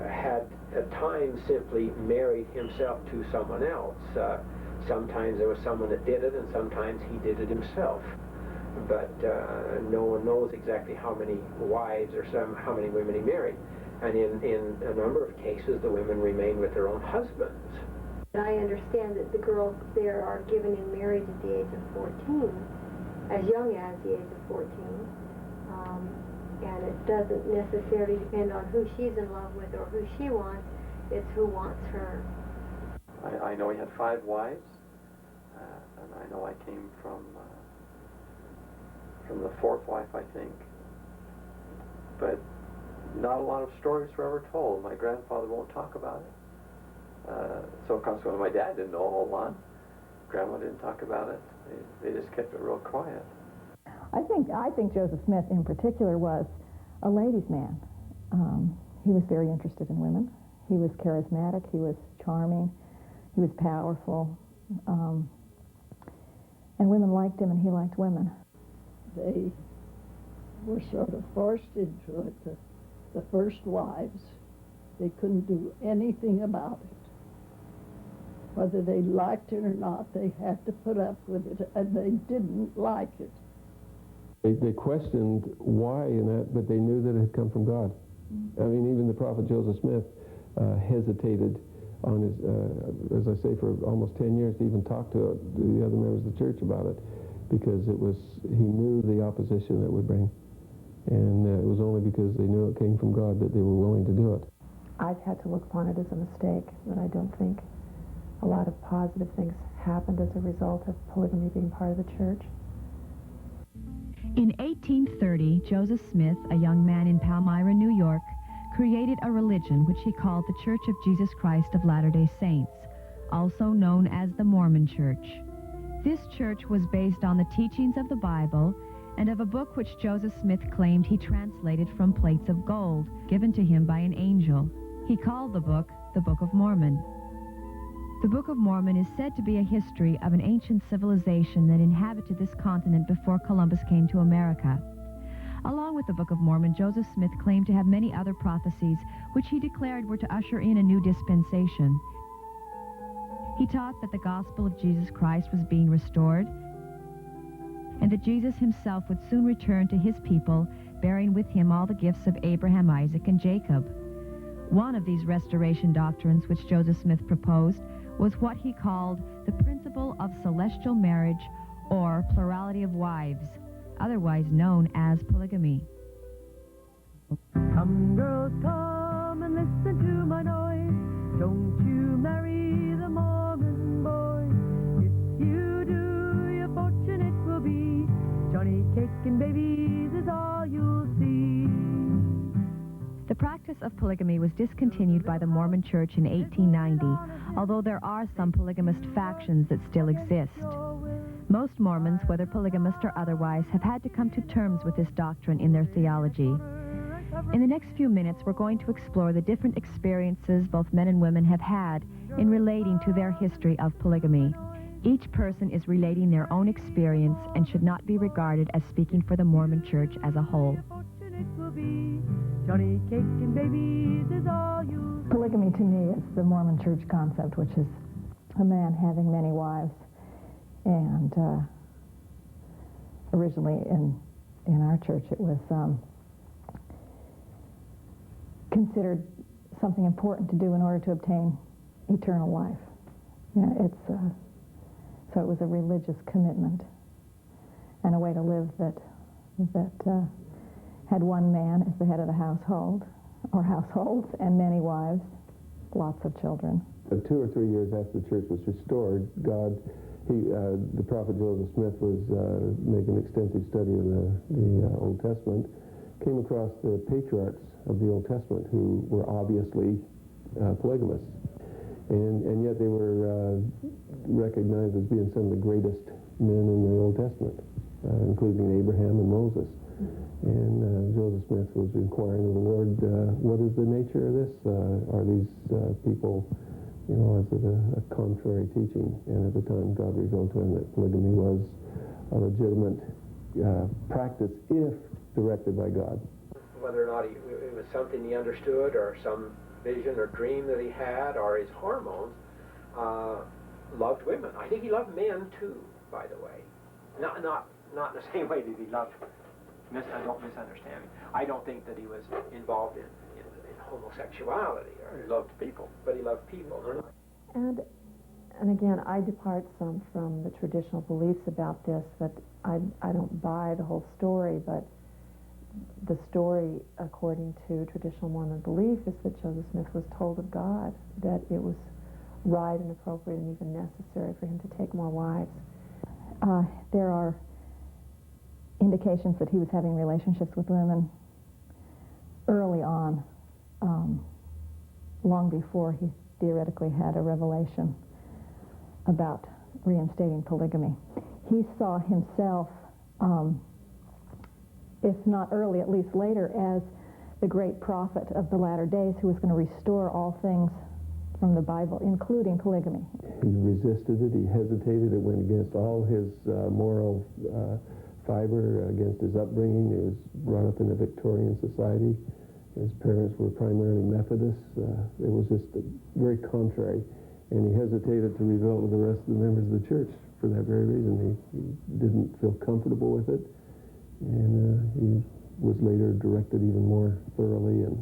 had at times simply married himself to someone else. Sometimes there was someone that did it, and sometimes he did it himself. But no one knows exactly how many wives or how many women he married. And in a number of cases, the women remain with their own husbands. I understand that the girls there are given in marriage at the age of 14, as young as the age of 14. And it doesn't necessarily depend on who she's in love with or who she wants, it's who wants her. I know he had 5 wives, and I know I came from the 4th wife, I think. But not a lot of stories were ever told. My grandfather won't talk about it. So consequently, my dad didn't know a whole lot. Grandma didn't talk about it. They just kept it real quiet. I think Joseph Smith in particular was a ladies' man. He was very interested in women. He was charismatic. He was charming. He was powerful. And women liked him, and he liked women. They were sort of forced into it. The first wives, they couldn't do anything about it. Whether they liked it or not, they had to put up with it, and they didn't like it. They questioned why and that, but they knew that it had come from God. I mean, even the prophet Joseph Smith hesitated on his, as I say, for almost 10 years to even talk to the other members of the church about it, because he knew the opposition that would bring. And it was only because they knew it came from God that they were willing to do it. I've had to look upon it as a mistake, but I don't think a lot of positive things happened as a result of polygamy being part of the church. In 1830, Joseph Smith, a young man in Palmyra, New York, created a religion which he called the Church of Jesus Christ of Latter-day Saints, also known as the Mormon Church. This church was based on the teachings of the Bible and of a book which Joseph Smith claimed he translated from plates of gold given to him by an angel. He called the book the Book of Mormon. The Book of Mormon is said to be a history of an ancient civilization that inhabited this continent before Columbus came to America. Along with the Book of Mormon, Joseph Smith claimed to have many other prophecies which he declared were to usher in a new dispensation. He taught that the gospel of Jesus Christ was being restored, and that Jesus himself would soon return to his people, bearing with him all the gifts of Abraham, Isaac, and Jacob. One of these restoration doctrines which Joseph Smith proposed was what he called the principle of celestial marriage, or plurality of wives, otherwise known as polygamy. Come, girls, come and listen to my noise. Don't you marry the Mormon boy. If you do, your fortune it will be. Johnny cake and babies is all you'll see. The practice of polygamy was discontinued by the Mormon Church in 1890, although there are some polygamist factions that still exist. Most Mormons, whether polygamist or otherwise, have had to come to terms with this doctrine in their theology. In the next few minutes, we're going to explore the different experiences both men and women have had in relating to their history of polygamy. Each person is relating their own experience and should not be regarded as speaking for the Mormon Church as a whole. Johnny cake and babies is all you. Polygamy to me is the Mormon Church concept, which is a man having many wives. And originally in our church it was considered something important to do in order to obtain eternal life. So it was a religious commitment and a way to live that had one man as the head of the household, or households, and many wives, lots of children. 2 or 3 years after the church was restored, the prophet Joseph Smith was making an extensive study of the Old Testament, came across the patriarchs of the Old Testament who were obviously polygamists. And yet they were recognized as being some of the greatest men in the Old Testament, including Abraham and Moses. And Joseph Smith was inquiring of the Lord, what is the nature of this? Are these people, is it a contrary teaching? And at the time, God revealed to him that polygamy was a legitimate practice if directed by God. whether or not it was something he understood or some vision or dream that he had or his hormones, loved women. I think he loved men too, by the way. Not in the same way that he loved. Don't misunderstand me. I don't think that he was involved in homosexuality. Or he loved people. But he loved people. And again, I depart some from the traditional beliefs about this, that I don't buy the whole story, but the story, according to traditional Mormon belief, is that Joseph Smith was told of God that it was right and appropriate and even necessary for him to take more wives. There are indications that he was having relationships with women early on, long before he theoretically had a revelation about reinstating polygamy. He saw himself, if not early, at least later, as the great prophet of the latter days who was going to restore all things from the Bible, including polygamy. He resisted it, he hesitated, it went against all his moral fiber, against his upbringing. He was brought up in a Victorian society. His parents were primarily Methodists. It was just very contrary, and he hesitated to reveal it to the rest of the members of the church for that very reason. He didn't feel comfortable with it, and he was later directed even more thoroughly and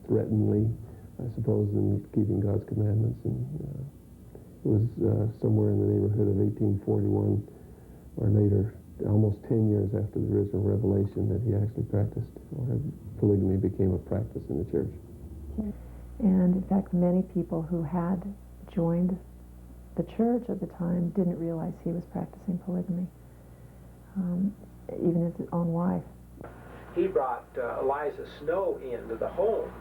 threateningly, I suppose, in keeping God's commandments. And it was somewhere in the neighborhood of 1841 or later, almost 10 years after the original revelation, that he actually practiced, or polygamy became a practice in the church. And in fact, many people who had joined the church at the time didn't realize he was practicing polygamy, even his own wife. He brought Eliza Snow into the home,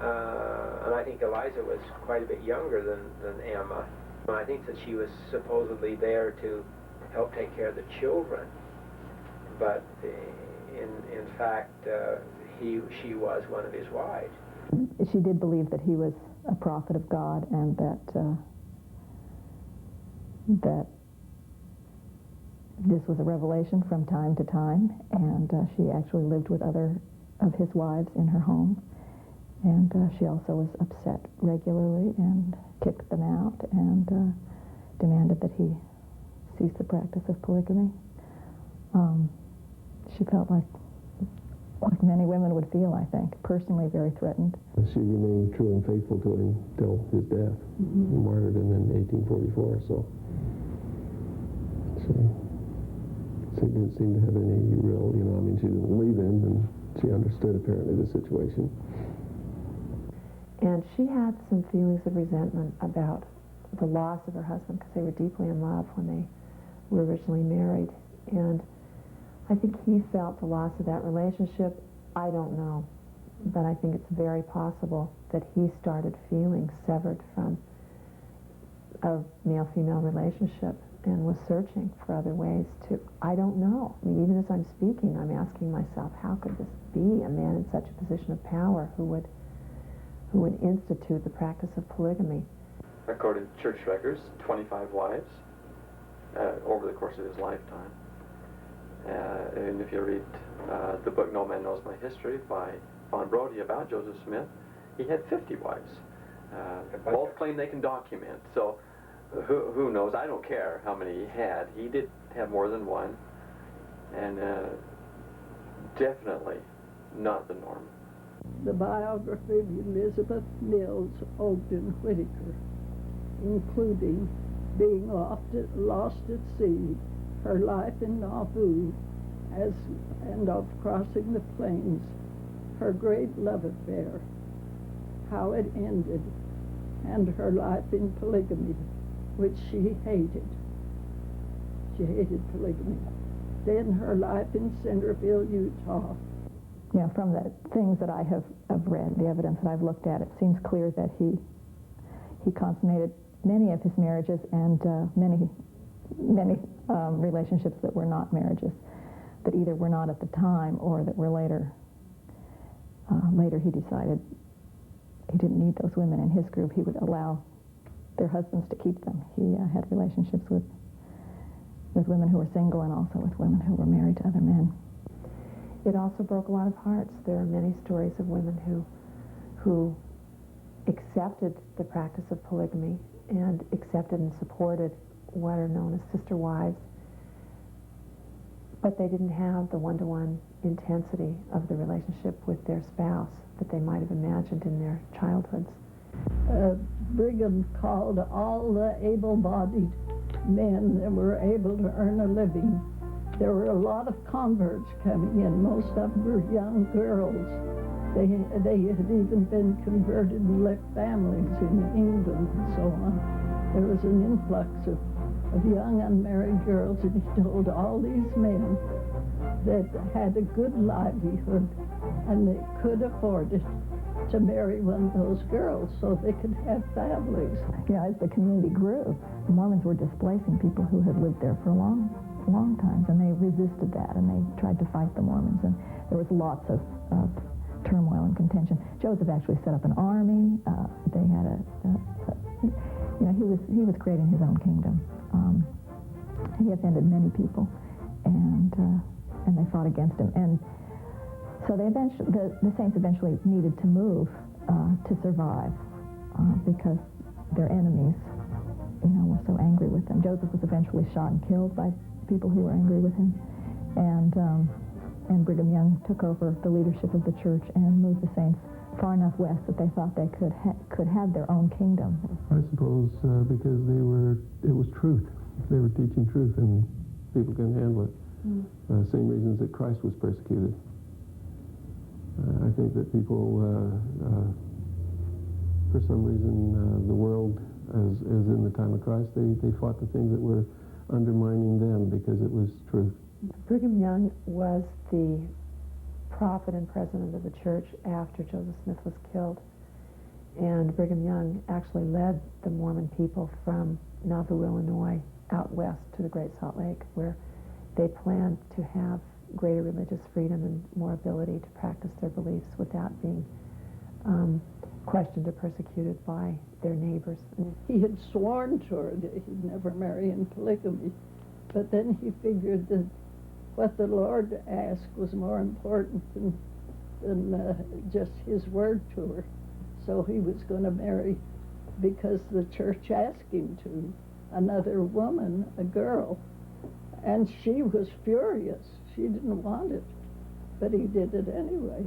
and I think Eliza was quite a bit younger than Emma. And I think that she was supposedly there to help take care of the children, but in fact, she was one of his wives. She did believe that he was a prophet of God, and that this was a revelation from time to time, and she actually lived with other of his wives in her home, and she also was upset regularly and kicked them out and demanded that he cease the practice of polygamy. She felt like many women would feel, I think, personally very threatened. She remained true and faithful to him till his death. He martyred him in 1844, so she didn't seem to have any real, she didn't believe him, and she understood apparently the situation. And she had some feelings of resentment about the loss of her husband, because they were deeply in love when they were originally married. And I think he felt the loss of that relationship. I don't know, but I think it's very possible that he started feeling severed from a male-female relationship and was searching for other ways to, I don't know. I mean, even as I'm speaking, I'm asking myself, how could this be, a man in such a position of power who would institute the practice of polygamy? According to church records, 25 wives over the course of his lifetime. And if you read the book No Man Knows My History by Von Brody about Joseph Smith, he had 50 wives. Both claim they can document. So who knows? I don't care how many he had. He did have more than one. And definitely not the norm. The biography of Elizabeth Mills Ogden Whitaker, including being lost at sea, her life in Nauvoo, and of crossing the plains, her great love affair, how it ended, and her life in polygamy, which she hated. She hated polygamy. Then her life in Centerville, Utah. Yeah, from the things that I have read, the evidence that I've looked at, it seems clear that he consummated many of his marriages and many relationships that were not marriages, that either were not at the time or that were later. Later he decided he didn't need those women in his group. He would allow their husbands to keep them. He had relationships with women who were single and also with women who were married to other men. it also broke a lot of hearts. There are many stories of women who accepted the practice of polygamy and accepted and supported what are known as sister wives, but they didn't have the one-to-one intensity of the relationship with their spouse that they might have imagined in their childhoods. Brigham called all the able-bodied men that were able to earn a living. There were a lot of converts coming in. Most of them were young girls. They had even been converted and left families in England and so on. There was an influx of young unmarried girls, and he told all these men that had a good livelihood and they could afford it to marry one of those girls so they could have families. You know, as the community grew, the Mormons were displacing people who had lived there for long times, and they resisted that, and they tried to fight the Mormons, and there was lots of turmoil and contention. Joseph actually set up an army. They had he was creating his own kingdom. He offended many people, and they fought against him. And so the saints eventually needed to move to survive because their enemies, were so angry with them. Joseph was eventually shot and killed by people who were angry with him, and Brigham Young took over the leadership of the church and moved the saints far enough west that they thought they could have their own kingdom. I suppose because it was truth. They were teaching truth, and people couldn't handle it. Same reasons that Christ was persecuted. I think that people, for some reason, the world, as in the time of Christ, they fought the things that were undermining them because it was truth. Brigham Young was the prophet and president of the church after Joseph Smith was killed. And Brigham Young actually led the Mormon people from Nauvoo, Illinois, out west to the Great Salt Lake, where they planned to have greater religious freedom and more ability to practice their beliefs without being questioned or persecuted by their neighbors. He had sworn to her that he'd never marry in polygamy, but then he figured that what the Lord asked was more important than just his word to her. So he was going to marry, because the church asked him to, another woman, a girl. And she was furious. She didn't want it, but he did it anyway.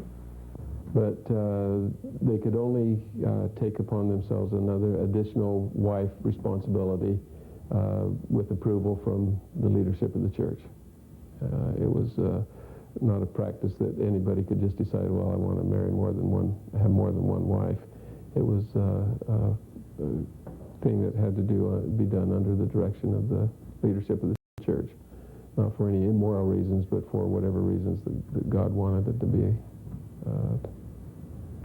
But they could only take upon themselves another additional wife responsibility with approval from the leadership of the church. It was not a practice that anybody could just decide, well, I want to marry have more than one wife. It was a thing that had to be done under the direction of the leadership of the church. Not for any immoral reasons, but for whatever reasons that God wanted it to be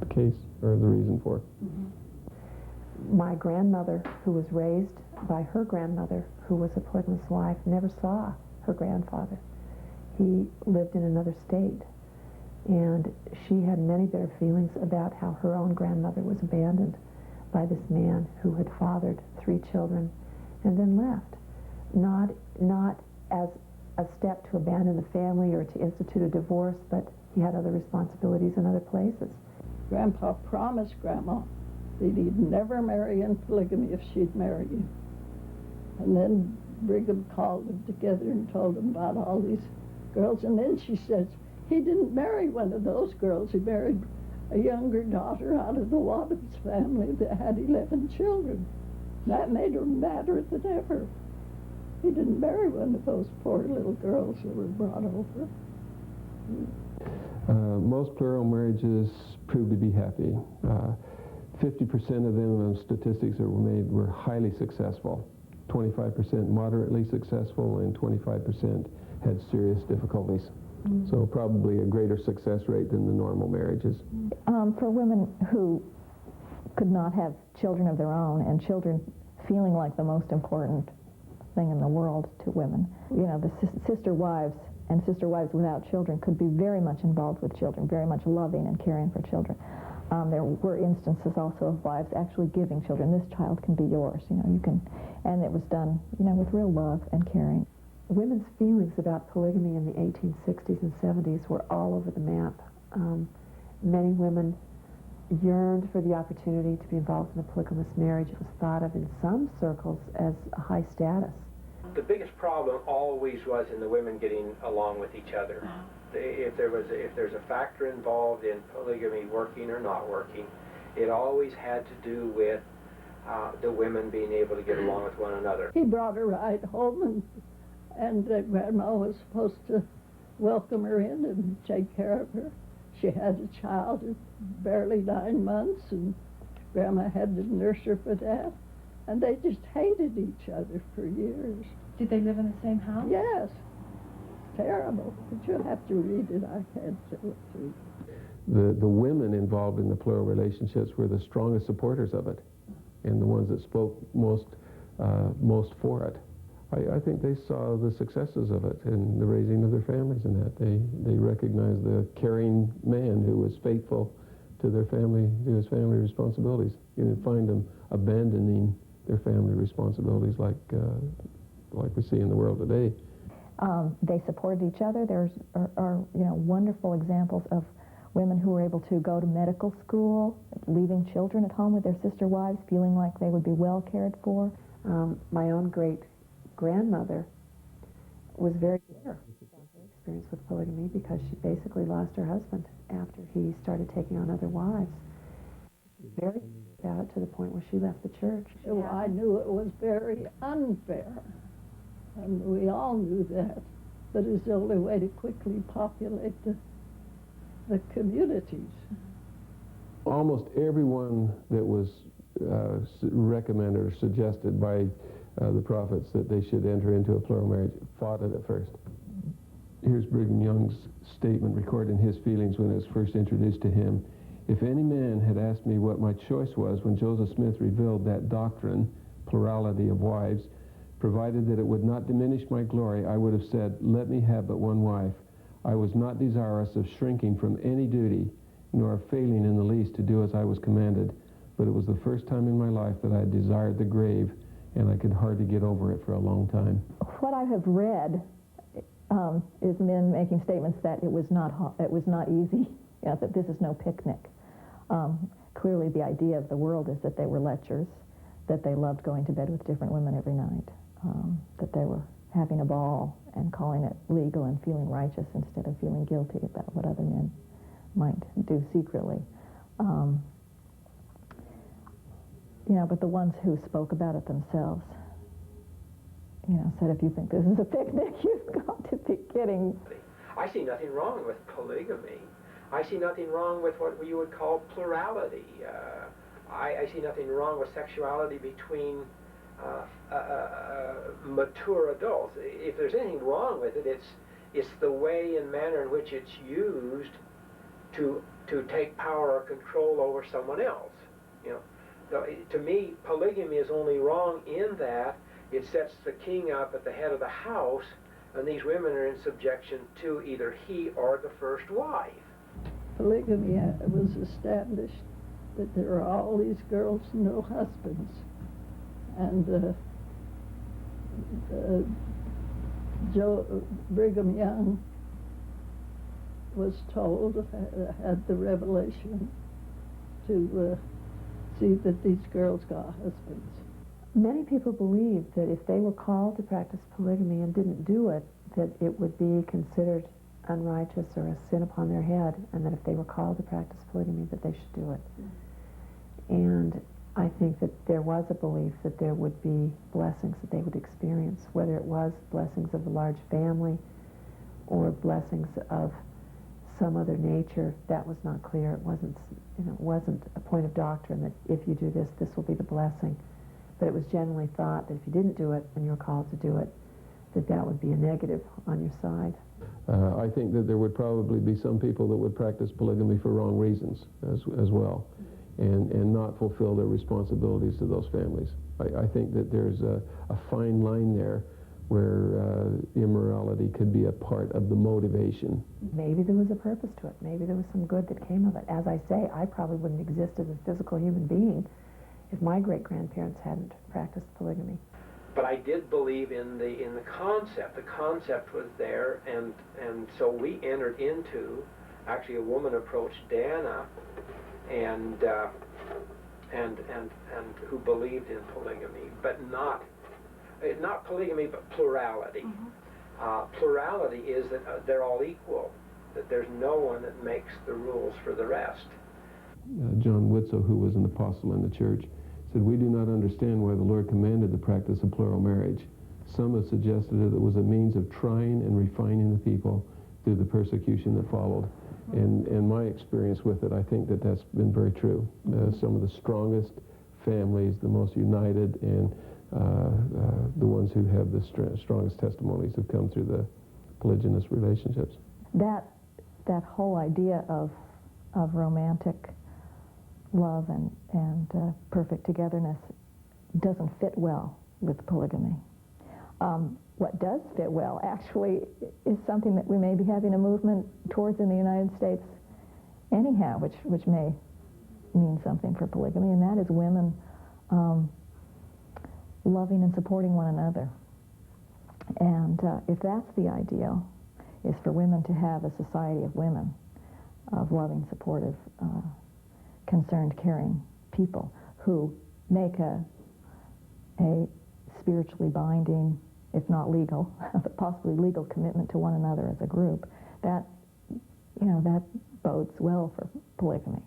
the case, or the reason for it. Mm-hmm. My grandmother, who was raised by her grandmother, who was a polygamous wife, never saw her grandfather. He lived in another state, and she had many bitter feelings about how her own grandmother was abandoned by this man who had fathered 3 children and then left. Not as a step to abandon the family or to institute a divorce, but he had other responsibilities in other places. Grandpa promised Grandma that he'd never marry in polygamy if she'd marry him. And then Brigham called them together and told them about all these girls. And then she says, he didn't marry one of those girls. He married a younger daughter out of the Wadhams family that had 11 children. That made her madder than ever. He didn't marry one of those poor little girls that were brought over. Most plural marriages proved to be happy. 50% of them, statistics that were made, were highly successful. 25% moderately successful, and 25% had serious difficulties. Mm-hmm. So probably a greater success rate than the normal marriages. For women who could not have children of their own, and children feeling like the most important thing in the world to women, the sister wives and sister wives without children could be very much involved with children, very much loving and caring for children. There were instances also of wives actually giving children. This child can be yours, you can, and it was done, with real love and caring. women's feelings about polygamy in the 1860s and 70s were all over the map. Many women yearned for the opportunity to be involved in a polygamous marriage. It was thought of in some circles as a high status. The biggest problem always was in the women getting along with each other. If there's a factor involved in polygamy working or not working, it always had to do with the women being able to get along with one another. He brought her right home, and Grandma was supposed to welcome her in and take care of her. She had a child at barely 9 months, and Grandma had to nurse her for that. And they just hated each other for years. Did they live in the same house? Yes. Terrible. But you'll have to read it. I can't tell it to you. The women involved in the plural relationships were the strongest supporters of it, and the ones that spoke most for it. I think they saw the successes of it in the raising of their families and that. They recognized the caring man who was faithful to their family, to his family responsibilities. You didn't find them abandoning their family responsibilities like we see in the world today. They supported each other. There are wonderful examples of women who were able to go to medical school, leaving children at home with their sister wives, feeling like they would be well cared for. My own great-grandmother was very bitter about her experience with polygamy because she basically lost her husband after he started taking on other wives. She was very bitter about it to the point where she left the church. So I knew it was very unfair, and we all knew that. But it's the only way to quickly populate the communities. Almost everyone that was recommended or suggested by the prophets that they should enter into a plural marriage fought it at first. Here's Brigham Young's statement recording his feelings when it was first introduced to him. If any man had asked me what my choice was when Joseph Smith revealed that doctrine, plurality of wives, provided that it would not diminish my glory, I would have said, let me have but one wife. I was not desirous of shrinking from any duty, nor of failing in the least to do as I was commanded, but it was the first time in my life that I had desired the grave, and I could hardly get over it for a long time. What I have read is men making statements that it was not easy, that this is no picnic. Clearly the idea of the world is that they were lechers, that they loved going to bed with different women every night, that they were having a ball and calling it legal and feeling righteous instead of feeling guilty about what other men might do secretly. But the ones who spoke about it themselves, said, if you think this is a picnic, you've got to be kidding. I see nothing wrong with polygamy. I see nothing wrong with what you would call plurality. I see nothing wrong with sexuality between mature adults. If there's anything wrong with it, it's the way and manner in which it's used to take power or control over someone else. So, to me, polygamy is only wrong in that it sets the king up at the head of the house, and these women are in subjection to either he or the first wife. Polygamy was established that there are all these girls, no husbands. And Brigham Young was told, had the revelation to see that these girls got husbands. Many people believed that if they were called to practice polygamy and didn't do it, that it would be considered unrighteous or a sin upon their head, and that if they were called to practice polygamy, that they should do it. And I think that there was a belief that there would be blessings that they would experience, whether it was blessings of a large family or blessings of some other nature. That was not clear. It wasn't a point of doctrine that if you do this, this will be the blessing. But it was generally thought that if you didn't do it and you were called to do it, that would be a negative on your side. I think that there would probably be some people that would practice polygamy for wrong reasons as well, and not fulfill their responsibilities to those families. I think that there's a fine line there where immorality could be a part of the motivation. Maybe there was a purpose to it. Maybe there was some good that came of it. As I say, I probably wouldn't exist as a physical human being if my great-grandparents hadn't practiced polygamy. But I did believe in the concept. The concept was there, and so we entered into. Actually, a woman approached Dana, and who believed in polygamy, but not polygamy, but plurality. Plurality is that they're all equal, that there's no one that makes the rules for the rest. John Whitsoe, who was an apostle in the church, said, "We do not understand why the Lord commanded the practice of plural marriage. Some have suggested that it was a means of trying and refining the people through the persecution that followed." And my experience with it, I think that that's been very true. Some of the strongest families, the most united, and the ones who have the strongest testimonies have come through the polygynous relationships. That whole idea of romantic love and perfect togetherness doesn't fit well with polygamy. What does fit well, actually, is something that we may be having a movement towards in the United States anyhow, which may mean something for polygamy, and that is women loving and supporting one another. And if that's the ideal, is for women to have a society of women, of loving, supportive, concerned, caring people who make a spiritually binding, if not legal, but possibly legal commitment to one another as a group, that bodes well for polygamy.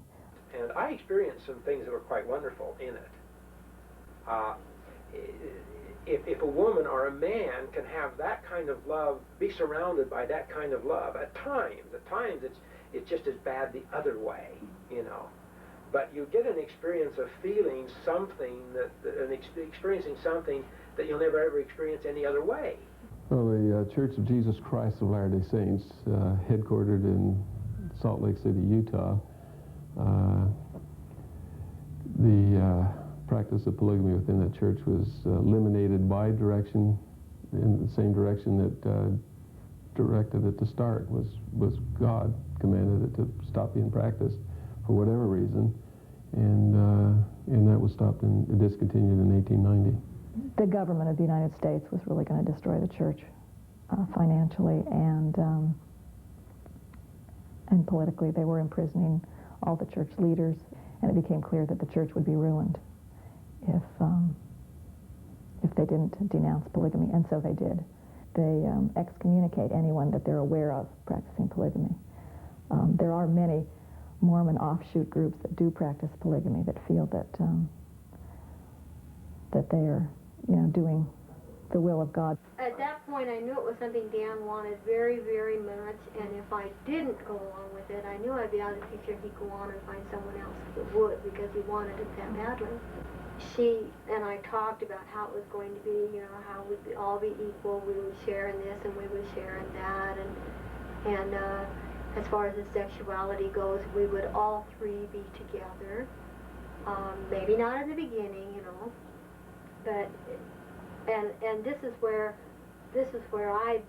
And I experienced some things that were quite wonderful in it. If a woman or a man can have that kind of love, be surrounded by that kind of love, at times it's just as bad the other way, But you get an experience of feeling something experiencing something that you'll never ever experience any other way. Well, the Church of Jesus Christ of Latter-day Saints, headquartered in Salt Lake City, Utah, the practice of polygamy within that church was eliminated by direction, in the same direction that directed it to start, was God commanded it to stop being practiced for whatever reason, and that was stopped and discontinued in 1890. The government of the United States was really going to destroy the church financially and politically. They were imprisoning all the church leaders, and it became clear that the church would be ruined if they didn't denounce polygamy, and so they did. They excommunicate anyone that they're aware of practicing polygamy. There are many Mormon offshoot groups that do practice polygamy that feel that they are, doing the will of God. At that point, I knew it was something Dan wanted very, very much, and if I didn't go along with it, I knew I'd be out of the picture. He'd go on and find someone else that would, because he wanted it that badly. She and I talked about how it was going to be, how we'd all be equal. We would share in this and we would share in that, and as far as the sexuality goes, we would all three be together. Maybe not at the beginning, but and this is where I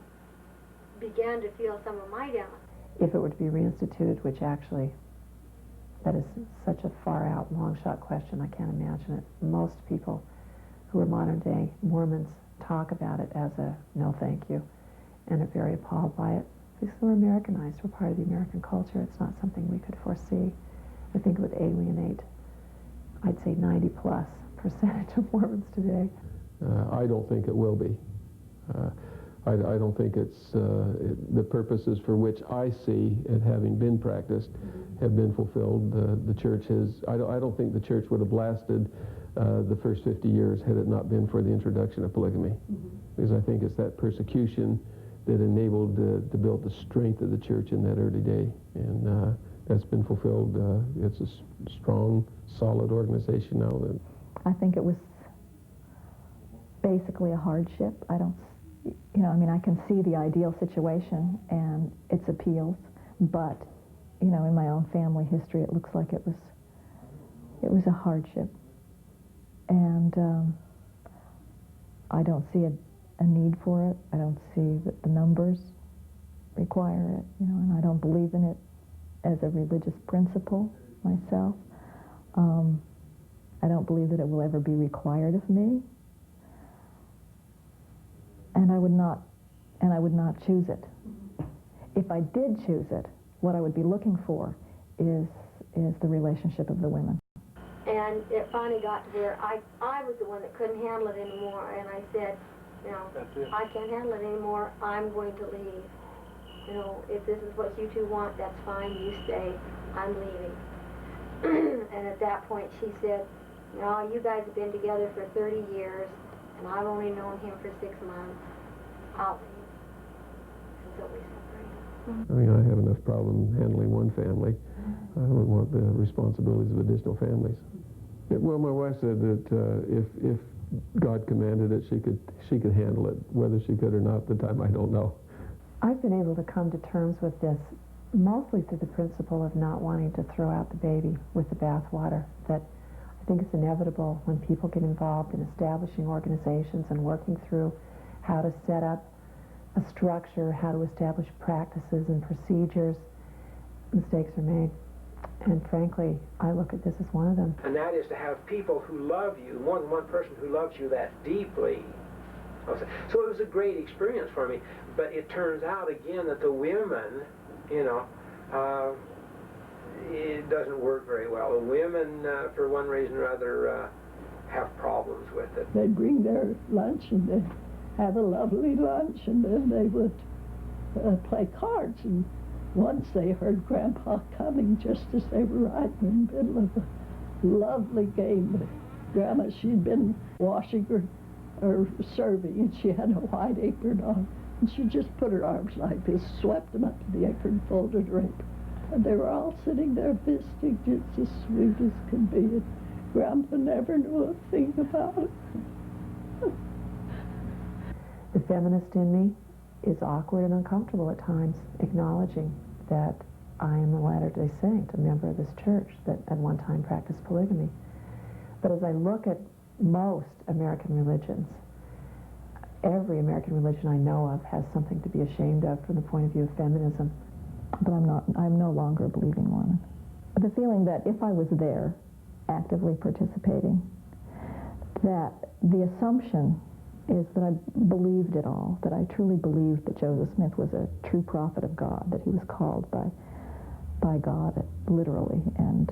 began to feel some of my doubt. If it were to be reinstituted, which actually, that is such a far-out, long-shot question, I can't imagine it. Most people who are modern-day Mormons talk about it as a no thank you, and are very appalled by it. Because we're Americanized, we're part of the American culture. It's not something we could foresee. I think it would alienate, I'd say 90+% of Mormons today. I don't think it will be. I don't think it's the purposes for which I see it having been practiced have been fulfilled. The church has. I don't think the church would have lasted the first 50 years had it not been for the introduction of polygamy, because I think it's that persecution that enabled to build the strength of the church in that early day, and that's been fulfilled. It's a strong, solid organization now. I think it was basically a hardship. I can see the ideal situation and its appeals, but, in my own family history, it looks like it was a hardship. And I don't see a need for it. I don't see that the numbers require it, and I don't believe in it as a religious principle myself. I don't believe that it will ever be required of me. and I would not choose it. If I did choose it, what I would be looking for is the relationship of the women. And it finally got to where I was the one that couldn't handle it anymore, and I said, you know, I can't handle it anymore, I'm going to leave. You know, if this is what you two want, that's fine, you stay, I'm leaving. And at that point she said, no, you guys have been together for 30 years, and I've only known him for 6 months, I'll leave. And so we separated. I mean, I have enough problem handling one family. I don't want the responsibilities of additional families. Well, my wife said that if God commanded it, she could handle it. Whether she could or not at the time, I don't know. I've been able to come to terms with this mostly through the principle of not wanting to throw out the baby with the bathwater. That I think it's inevitable when people get involved in establishing organizations and working through how to set up a structure, how to establish practices and procedures, mistakes are made. And frankly, I look at this as one of them. And that is to have people who love you, more than one person who loves you that deeply. So it was a great experience for me. But it turns out again that the women, you know, it doesn't work very well. The women, for one reason or other, have problems with it. They'd bring their lunch and they'd have a lovely lunch, and then they would play cards. And once they heard Grandpa coming just as they were right in the middle of a lovely game. But Grandma, she'd been washing or serving, and she had a white apron on. And she just put her arms like this, swept them up to the apron, folded her apron. And they were all sitting there visiting, just as sweet as can be. And Grandpa never knew a thing about it. The feminist in me is awkward and uncomfortable at times, acknowledging that I am a Latter-day Saint, a member of this church that at one time practiced polygamy. But as I look at most American religions, every American religion I know of has something to be ashamed of from the point of view of feminism. But I'm no longer a believing Mormon. The feeling that if I was there, actively participating, that the assumption is that I believed it all, that I truly believed that Joseph Smith was a true prophet of God, that he was called by God, literally, and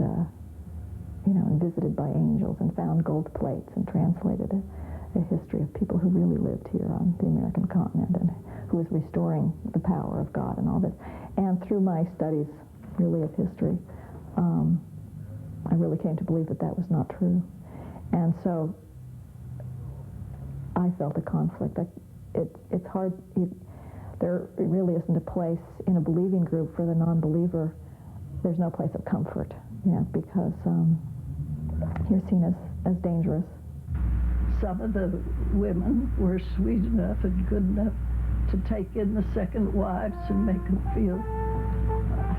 and visited by angels, and found gold plates, and translated a history of people who really lived here on the American continent, and who was restoring the power of God and all this. And through my studies, really, of history, I really came to believe that that was not true. And so I felt a conflict. It's hard. There really isn't a place in a believing group for the non-believer. There's no place of comfort, because you're seen as dangerous. Some of the women were sweet enough and good enough to take in the second wives and make them feel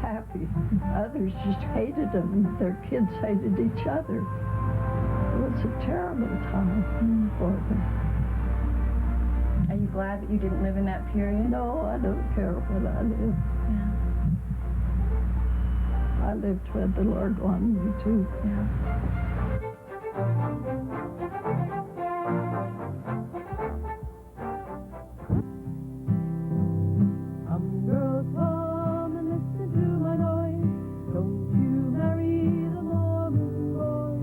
happy. Others just hated them, and their kids hated each other. It was a terrible time for them. Are you glad that you didn't live in that period? No, I don't care when I live. I lived where the Lord wanted me to. Come, girls, come and listen to my noise. Don't you marry the Mormon boy.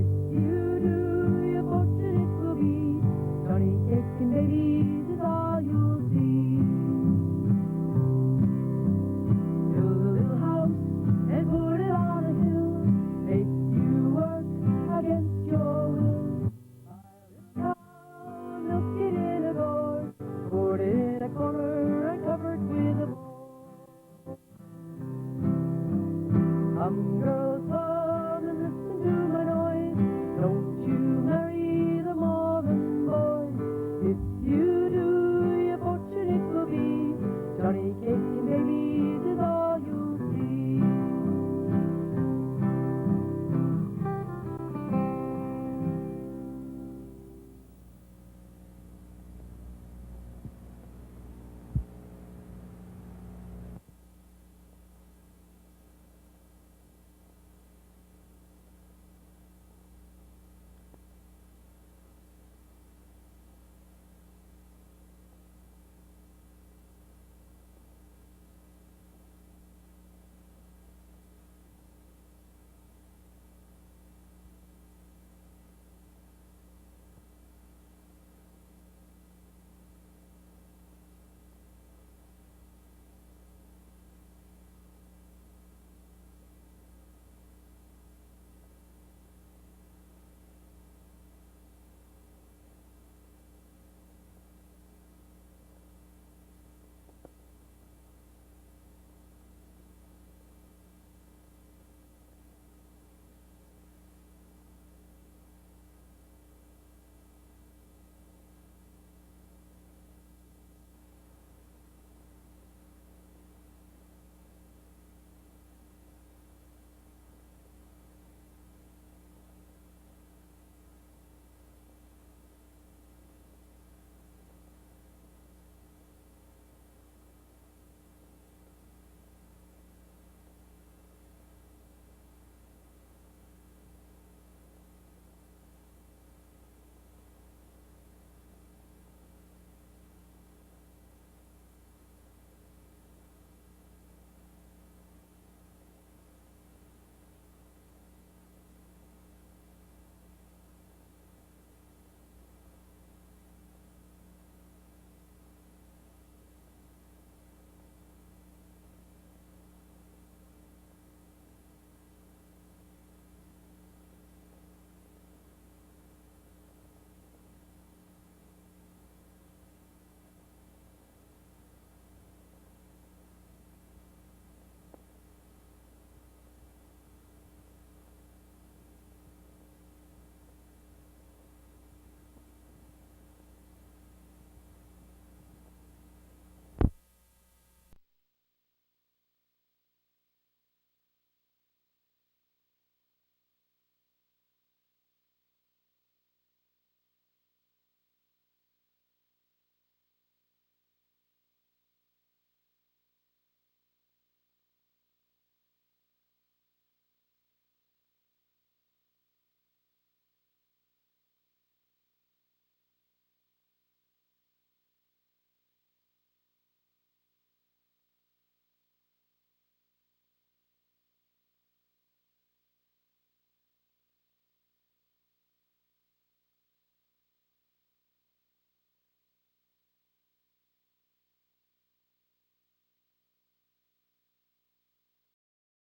If you do, your fortune it will be. Johnny cake and babies is all you'll see. Build a little house and put it on a hill. Make you work against your will. Buy a cow, milk it in a gourd, put it in a corner and cover it with a board. Come, girl.